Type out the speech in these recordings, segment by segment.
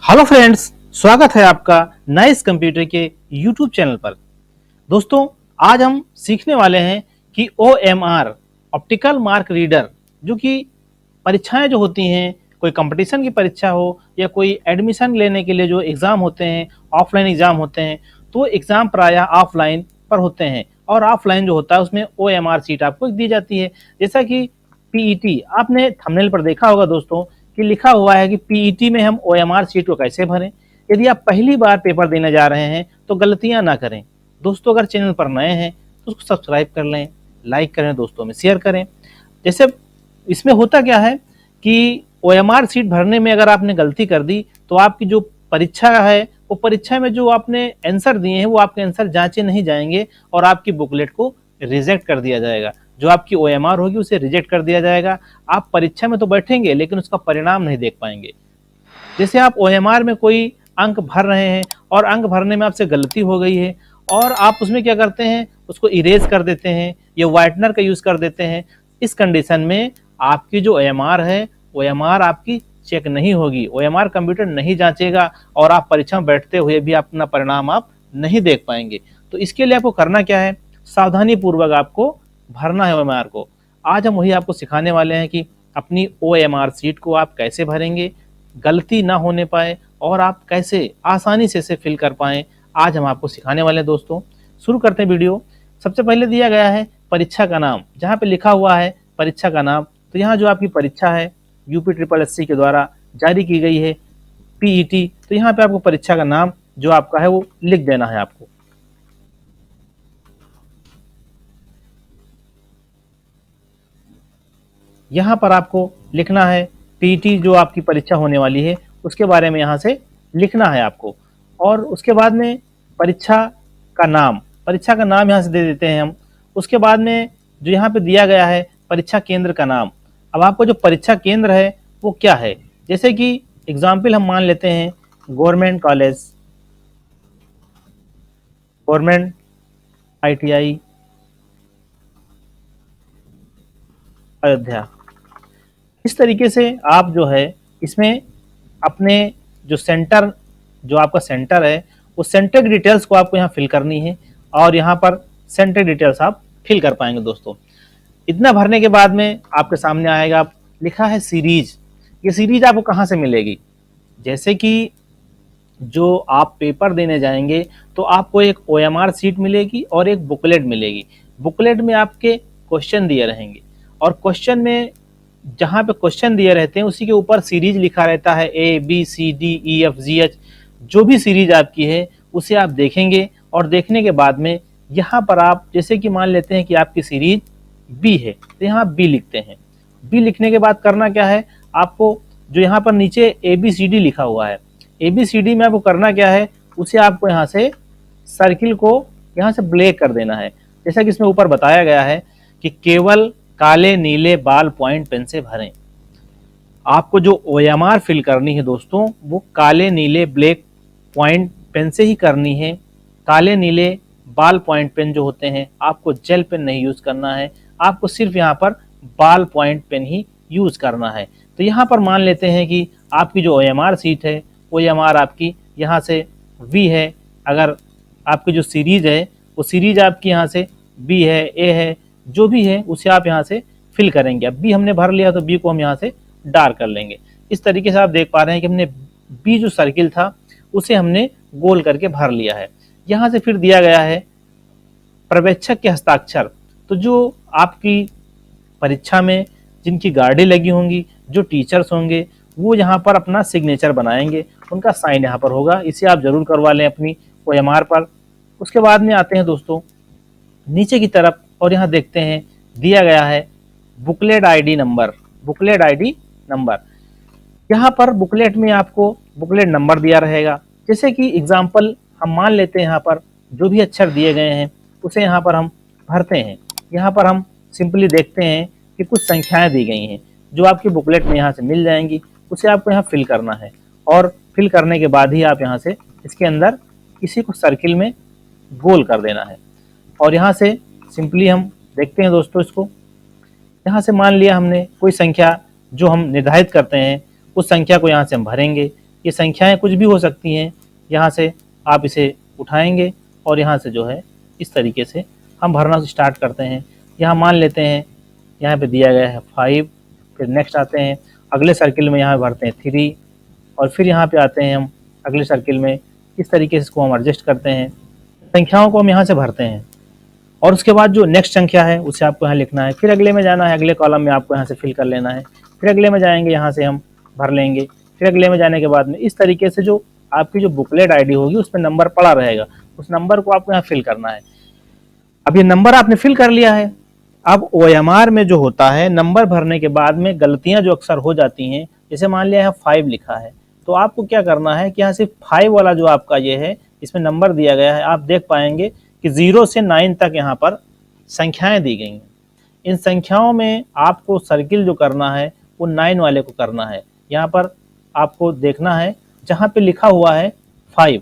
Hello friends, स्वागत है आपका नाइस कंप्यूटर के यूट्यूब चैनल पर। दोस्तों, आज हम सीखने वाले हैं कि OMR ऑप्टिकल मार्क रीडर जो कि परीक्षाएं जो होती हैं, कोई कंपटीशन की परीक्षा हो या कोई एडमिशन लेने के लिए जो एग्ज़ाम होते हैं, ऑफलाइन एग्ज़ाम होते हैं, तो एग्ज़ाम प्रायः ऑफलाइन पर होते हैं और ऑफलाइन जो होता है उसमें OMR सीट आपको दी जाती है। जैसा कि PET आपने थंबनेल पर देखा होगा दोस्तों कि लिखा हुआ है कि PET में हम OMR सीट को कैसे भरें। यदि आप पहली बार पेपर देने जा रहे हैं तो गलतियां ना करें। दोस्तों, अगर चैनल पर नए हैं तो उसको सब्सक्राइब कर लें, लाइक करें, दोस्तों में शेयर करें। जैसे इसमें होता क्या है कि OMR सीट भरने में अगर आपने गलती कर दी तो आपकी जो परीक्षा है वो परीक्षा में जो आपने आंसर दिए हैं वो आपके आंसर जांचे नहीं जाएंगे और आपकी बुकलेट को रिजेक्ट कर दिया जाएगा। जो आपकी OMR होगी उसे रिजेक्ट कर दिया जाएगा। आप परीक्षा में तो बैठेंगे लेकिन उसका परिणाम नहीं देख पाएंगे। जैसे आप OMR में कोई अंक भर रहे हैं और अंक भरने में आपसे गलती हो गई है और आप उसमें क्या करते हैं, उसको इरेज कर देते हैं या व्हाइटनर का यूज कर देते हैं। इस कंडीशन में आपकी जो OMR है, OMR आपकी चेक नहीं होगी, OMR कंप्यूटर नहीं जांचेगा और आप परीक्षा में बैठते हुए भी अपना परिणाम आप नहीं देख पाएंगे। तो इसके लिए आपको करना क्या है, सावधानी पूर्वक आपको भरना है OMR को। आज हम वही आपको सिखाने वाले हैं कि अपनी OMR सीट को आप कैसे भरेंगे, गलती ना होने पाए और आप कैसे आसानी से इसे फिल कर पाएँ। आज हम आपको सिखाने वाले हैं दोस्तों। शुरू करते हैं वीडियो। सबसे पहले दिया गया है परीक्षा का नाम, जहाँ पे लिखा हुआ है परीक्षा का नाम, तो यहाँ जो आपकी परीक्षा है UPSSC के द्वारा जारी की गई है PET, तो यहाँ पे आपको परीक्षा का नाम जो आपका है वो लिख देना है आपको। यहाँ पर आपको लिखना है PET जो आपकी परीक्षा होने वाली है उसके बारे में यहाँ से लिखना है आपको। और उसके बाद में परीक्षा का नाम यहाँ से दे देते हैं हम। उसके बाद में जो यहाँ पे दिया गया है परीक्षा केंद्र का नाम। अब आपको जो परीक्षा केंद्र है वो क्या है, जैसे कि एग्जाम्पल हम मान लेते हैं government college, government ITI Ayodhya. इस तरीके से आप जो है इसमें अपने जो सेंटर, जो आपका सेंटर है वो सेंटर की डिटेल्स को आपको यहाँ फिल करनी है और यहाँ पर सेंटर डिटेल्स आप फिल कर पाएंगे दोस्तों। इतना भरने के बाद में आपके सामने आएगा लिखा है सीरीज। ये सीरीज आपको कहाँ से मिलेगी, जैसे कि जो आप पेपर देने जाएंगे तो आपको एक OMR सीट मिलेगी और एक बुकलेट मिलेगी। बुकलेट में आपके क्वेश्चन दिए रहेंगे और क्वेश्चन में जहाँ पे क्वेश्चन दिए रहते हैं उसी के ऊपर सीरीज लिखा रहता है ABCDEFGH। जो भी सीरीज आपकी है उसे आप देखेंगे और देखने के बाद में यहाँ पर आप जैसे कि मान लेते हैं कि आपकी सीरीज B है तो यहाँ B लिखते हैं। B लिखने के बाद करना क्या है, आपको जो यहाँ पर नीचे ABCD लिखा हुआ है, ABCD में आपको करना क्या है, उसे आपको यहाँ से सर्किल को यहाँ से ब्लैक कर देना है। जैसा कि इसमें ऊपर बताया गया है कि केवल काले नीले बाल पॉइंट पेन से भरें। आपको जो OMR फिल करनी है दोस्तों वो काले नीले ब्लैक पॉइंट पेन से ही करनी है। काले नीले बाल पॉइंट पेन जो होते हैं आपको जेल पेन नहीं यूज करना है, आपको सिर्फ यहाँ पर बाल पॉइंट पेन ही यूज करना है। तो यहाँ पर मान लेते हैं कि आपकी जो OMR सीट है OMR आपकी यहाँ से V है। अगर आपकी जो सीरीज है वो सीरीज आपकी यहाँ से B है, A है, जो भी है उसे आप यहाँ से फिल करेंगे। अब B हमने भर लिया तो B को हम यहाँ से डार्क कर लेंगे। इस तरीके से आप देख पा रहे हैं कि हमने B जो सर्किल था उसे हमने गोल करके भर लिया है। यहाँ से फिर दिया गया है पर्यवेक्षक के हस्ताक्षर। तो जो आपकी परीक्षा में जिनकी गार्डें लगी होंगी, जो टीचर्स होंगे, वो यहाँ पर अपना सिग्नेचर बनाएंगे, उनका साइन यहाँ पर होगा। इसे आप जरूर करवा लें अपनी OMR पर। उसके बाद में आते हैं दोस्तों नीचे की तरफ और यहाँ देखते हैं दिया गया है booklet ID number. Booklet ID number, यहाँ पर बुकलेट में आपको बुकलेट नंबर दिया रहेगा। जैसे कि एग्जाम्पल हम मान लेते हैं यहाँ पर जो भी अक्षर दिए गए हैं उसे यहाँ पर हम भरते हैं। यहाँ पर हम सिंपली देखते हैं कि कुछ संख्याएं दी गई हैं जो आपकी बुकलेट में यहाँ से मिल जाएंगी, उसे आपको यहाँ फिल करना है और फिल करने के बाद ही आप यहाँ से इसके अंदर इसी को सर्किल में गोल कर देना है। और यहाँ से सिंपली हम देखते हैं दोस्तों इसको, यहाँ से मान लिया हमने कोई संख्या जो हम निर्धारित करते हैं उस संख्या को यहाँ से हम भरेंगे। ये संख्याएं कुछ भी हो सकती हैं। यहाँ से आप इसे उठाएंगे और यहाँ से जो है इस तरीके से हम भरना स्टार्ट करते हैं। यहाँ मान लेते हैं यहाँ पे दिया गया है 5, फिर नेक्स्ट आते हैं अगले सर्किल में यहाँ भरते हैं 3 और फिर यहाँ पे आते हैं हम अगले सर्किल में। इस तरीके से इसको हम एडजस्ट करते हैं, संख्याओं को हम यहाँ से भरते हैं और उसके बाद जो नेक्स्ट संख्या है उसे आपको यहाँ लिखना है। फिर अगले में जाना है, अगले कॉलम में आपको यहाँ से फिल कर लेना है। फिर अगले में जाएंगे, यहाँ से हम भर लेंगे। फिर अगले में जाने के बाद में इस तरीके से जो आपकी जो बुकलेट आईडी होगी उसमें नंबर पड़ा रहेगा, उस नंबर को आपको यहाँ फिल करना है। अब ये नंबर आपने फिल कर लिया है। अब OMR में जो होता है, नंबर भरने के बाद में गलतियां जो अक्सर हो जाती हैं, जैसे मान लिया यहाँ 5 लिखा है, तो आपको क्या करना है कि यहाँ से 5 वाला जो आपका ये है, इसमें नंबर दिया गया है, आप देख पाएंगे कि 0 से 9 तक यहाँ पर संख्याएं दी गई हैं। इन संख्याओं में आपको सर्किल जो करना है वो 9 वाले को करना है। यहाँ पर आपको देखना है जहाँ पे लिखा हुआ है 5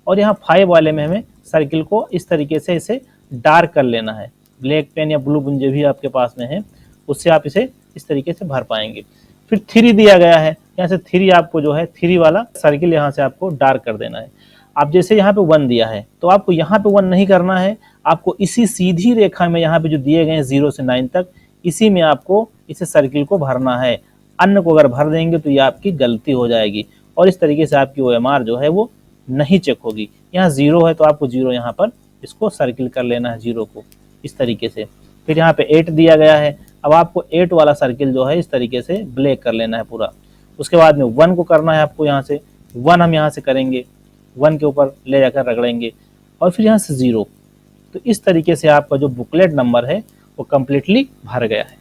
और यहाँ 5 वाले में हमें सर्किल को इस तरीके से इसे डार्क कर लेना है। ब्लैक पेन या ब्लू पेन जो भी आपके पास में है उससे आप इसे इस तरीके से भर पाएंगे। फिर 3 दिया गया है, यहाँ से 3 आपको जो है 3 वाला सर्किल यहाँ से आपको डार्क कर देना है। आप जैसे यहाँ पे 1 दिया है तो आपको यहाँ पे 1 नहीं करना है, आपको इसी सीधी रेखा में यहाँ पे जो दिए गए हैं 0 से 9 तक, इसी में आपको इसे सर्किल को भरना है। अन्य को अगर भर देंगे तो ये आपकी गलती हो जाएगी और इस तरीके से आपकी OMR जो है वो नहीं चेक होगी। यहाँ 0 है तो आपको 0 यहाँ पर इसको सर्किल कर लेना है, 0 को इस तरीके से। फिर यहाँ पे 8 दिया गया है, अब आपको 8 वाला सर्किल जो है इस तरीके से ब्लैक कर लेना है पूरा। उसके बाद में 1 को करना है आपको, यहाँ से 1 हम यहाँ से करेंगे, 1 के ऊपर ले जाकर रगड़ेंगे और फिर यहाँ से 0। तो इस तरीके से आपका जो बुकलेट नंबर है वो कम्प्लीटली भर गया है।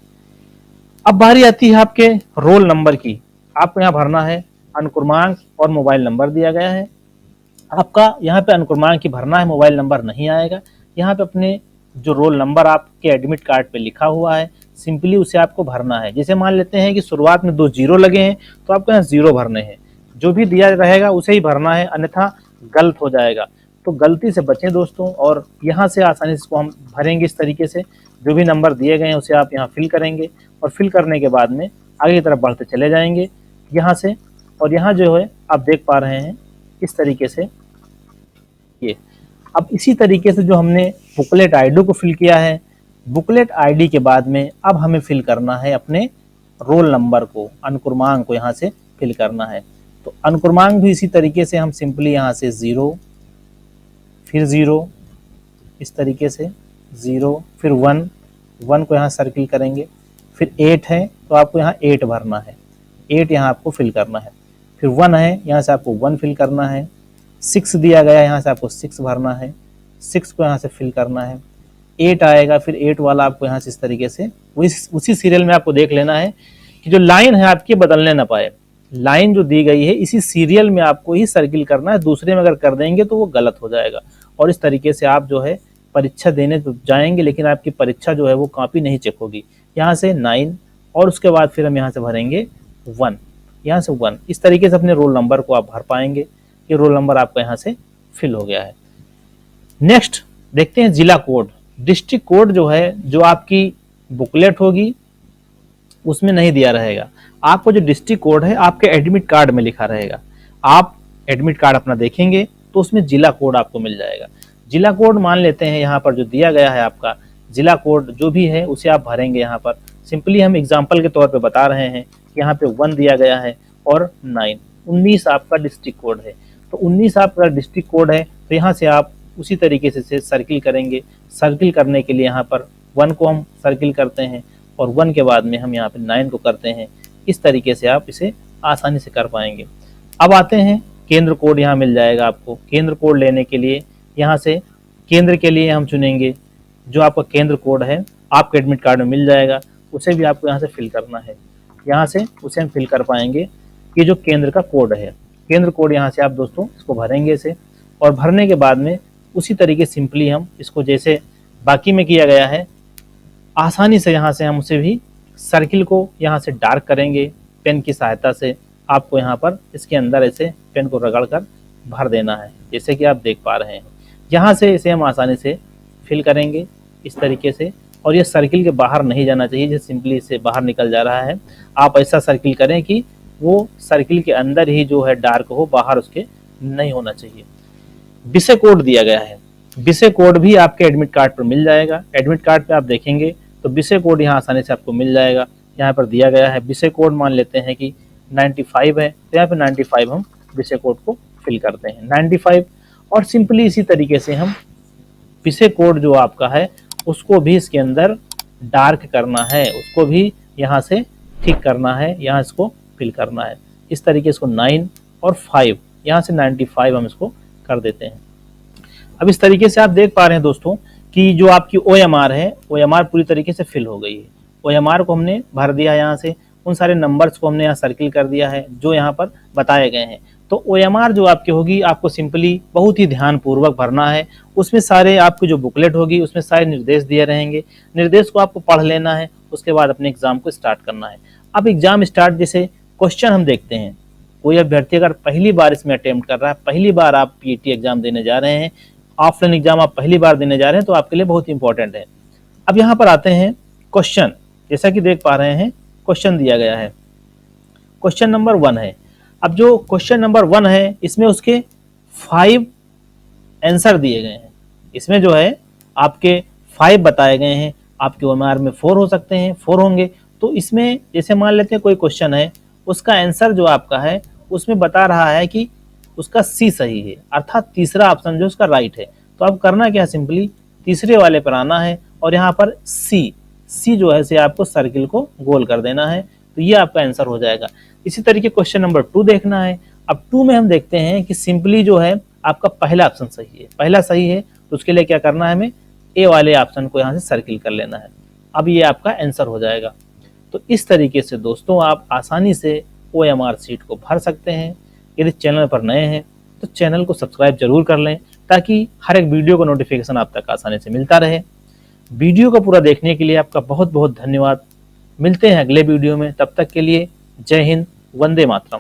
अब बारी आती है आपके रोल नंबर की। आपको यहाँ भरना है अनुक्रमांक और मोबाइल नंबर दिया गया है। आपका यहाँ पे अनुक्रमांक ही भरना है, मोबाइल नंबर नहीं आएगा। यहाँ पे अपने जो रोल नंबर आपके एडमिट कार्ड पे लिखा हुआ है सिंपली उसे आपको भरना है। जैसे मान लेते हैं कि शुरुआत में 2 0 लगे हैं तो आपको यहाँ 0 भरने हैं, जो भी दिया रहेगा उसे ही भरना है, अन्यथा गलत हो जाएगा। तो गलती से बचें दोस्तों और यहाँ से आसानी से इसको हम भरेंगे इस तरीके से। जो भी नंबर दिए गए हैं उसे आप यहाँ फिल करेंगे और फिल करने के बाद में आगे की तरफ बढ़ते चले जाएंगे यहाँ से। और यहाँ जो है आप देख पा रहे हैं इस तरीके से ये। अब इसी तरीके से जो हमने बुकलेट आईडी को फिल किया है, बुकलेट आईडी के बाद में अब हमें फिल करना है अपने रोल नंबर को, अनुक्रमांक को यहाँ से फिल करना है। तो अनुक्रमांक भी इसी तरीके से हम सिंपली यहाँ से 0 फिर 0 इस तरीके से 0 फिर 1 को यहाँ सर्किल करेंगे। फिर 8 है तो आपको यहाँ 8 भरना है, 8 यहाँ आपको फिल करना है। फिर 1 है, यहाँ से आपको 1 फिल करना है। 6 दिया गया है, यहाँ से आपको 6 भरना है, 6 को यहाँ से फिल करना है। 8 आएगा, फिर 8 वाला आपको यहाँ से इस तरीके से उसी सीरियल में आपको देख लेना है कि जो लाइन है आपकी बदलने ना पाए। लाइन जो दी गई है इसी सीरियल में आपको ही सर्किल करना है, दूसरे में अगर कर देंगे तो वो गलत हो जाएगा। और इस तरीके से आप जो है परीक्षा देने तो जाएंगे लेकिन आपकी परीक्षा जो है वो कॉपी नहीं चेक होगी। यहाँ से 9 और उसके बाद फिर हम यहाँ से भरेंगे 1, यहाँ से 1। इस तरीके से अपने रोल नंबर को आप भर पाएंगे। ये रोल नंबर आपका यहाँ से फिल हो गया है। नेक्स्ट देखते हैं जिला कोड। डिस्ट्रिक्ट कोड जो है जो आपकी बुकलेट होगी उसमें नहीं दिया रहेगा। आपको जो डिस्ट्रिक्ट कोड है आपके एडमिट कार्ड में लिखा रहेगा। आप एडमिट कार्ड अपना देखेंगे तो उसमें जिला कोड आपको मिल जाएगा। जिला कोड मान लेते हैं यहाँ पर जो दिया गया है आपका जिला कोड जो भी है उसे आप भरेंगे। यहाँ पर सिंपली हम एग्जाम्पल के तौर पे बता रहे हैं कि यहाँ पे 1 दिया गया है और 9, 19 आपका डिस्ट्रिक्ट कोड है। तो 19 आपका डिस्ट्रिक्ट कोड है तो यहाँ से आप उसी तरीके से सर्किल करेंगे। सर्किल करने के लिए यहाँ पर 1 को हम सर्किल करते हैं और 1 के बाद में हम यहाँ पे 9 को करते हैं। इस तरीके से आप इसे आसानी से कर पाएंगे। अब आते हैं केंद्र कोड, यहाँ मिल जाएगा आपको। केंद्र कोड लेने के लिए यहाँ से केंद्र के लिए हम चुनेंगे जो आपका केंद्र कोड है आपके एडमिट कार्ड में मिल जाएगा, उसे भी आपको यहाँ से फिल करना है। यहाँ से उसे हम फिल कर पाएंगे कि जो केंद्र का कोड है, केंद्र कोड यहाँ से आप दोस्तों इसको भरेंगे इसे। और भरने के बाद में उसी तरीके सिंपली हम इसको जैसे बाकी में किया गया है आसानी से यहाँ से हम उसे भी सर्किल को यहाँ से डार्क करेंगे पेन की सहायता से। आपको यहाँ पर इसके अंदर ऐसे पेन को रगड़ कर भर देना है, जैसे कि आप देख पा रहे हैं। यहाँ से इसे हम आसानी से फिल करेंगे इस तरीके से। और ये सर्किल के बाहर नहीं जाना चाहिए, जैसे सिंपली इससे बाहर निकल जा रहा है। आप ऐसा सर्किल करें कि वो सर्किल के अंदर ही जो है डार्क हो, बाहर उसके नहीं होना चाहिए। विषय कोड दिया गया है, विषय कोड भी आपके एडमिट कार्ड पर मिल जाएगा। एडमिट कार्ड पे आप देखेंगे तो विषय कोड यहाँ आसानी से आपको मिल जाएगा। यहाँ पर दिया गया है विषय कोड, मान लेते हैं कि 95 है, तो यहाँ पे 95 हम विषय कोड को फिल करते हैं 95। और सिंपली इसी तरीके से हम विषय कोड जो आपका है उसको भी इसके अंदर डार्क करना है, उसको भी यहाँ से ठीक करना है, यहाँ इसको फिल करना है। इस तरीके से 9 और 5, यहाँ से 95 हम इसको कर देते हैं। अब इस तरीके से आप देख पा रहे हैं दोस्तों कि जो आपकी OMR है, OMR पूरी तरीके से फिल हो गई है। OMR को हमने भर दिया, यहाँ से उन सारे नंबर्स को हमने यहाँ सर्किल कर दिया है जो यहाँ पर बताए गए हैं। तो OMR जो आपकी होगी, आपको सिंपली बहुत ही ध्यानपूर्वक भरना है। उसमें सारे आपकी जो बुकलेट होगी उसमें सारे निर्देश दिए रहेंगे, निर्देश को आपको पढ़ लेना है, उसके बाद अपने एग्जाम को स्टार्ट करना है। अब एग्जाम स्टार्ट, जैसे क्वेश्चन हम देखते हैं, कोई अभ्यर्थी अगर पहली बार इसमें अटेम्प्ट कर रहा है, पहली बार आप PET एग्जाम देने जा रहे हैं, ऑफलाइन एग्जाम आप पहली बार देने जा रहे हैं, तो आपके लिए बहुत इंपॉर्टेंट है। अब यहाँ पर आते हैं क्वेश्चन, जैसा कि देख पा रहे हैं क्वेश्चन दिया गया है, क्वेश्चन नंबर 1 है। अब जो क्वेश्चन नंबर 1 है इसमें उसके 5 आंसर दिए गए हैं। इसमें जो है आपके 5 बताए गए हैं, आपके OMR में 4 हो सकते हैं, 4 होंगे। तो इसमें जैसे मान लेते हैं कोई क्वेश्चन है, उसका आंसर जो आपका है उसमें बता रहा है कि उसका C सही है, अर्थात तीसरा ऑप्शन जो उसका राइट है। तो अब करना क्या है, सिंपली तीसरे वाले पर आना है और यहाँ पर C जो है से आपको सर्किल को गोल कर देना है, तो ये आपका आंसर हो जाएगा। इसी तरीके क्वेश्चन नंबर 2 देखना है। अब 2 में हम देखते हैं कि सिंपली जो है आपका पहला ऑप्शन सही है, पहला सही है, तो उसके लिए क्या करना है, हमें A वाले ऑप्शन को यहाँ से सर्किल कर लेना है। अब ये आपका आंसर हो जाएगा। तो इस तरीके से दोस्तों आप आसानी से OMR शीट को भर सकते हैं। यदि चैनल पर नए हैं तो चैनल को सब्सक्राइब जरूर कर लें, ताकि हर एक वीडियो का नोटिफिकेशन आप तक आसानी से मिलता रहे। वीडियो को पूरा देखने के लिए आपका बहुत बहुत धन्यवाद। मिलते हैं अगले वीडियो में, तब तक के लिए जय हिंद, वंदे मातरम।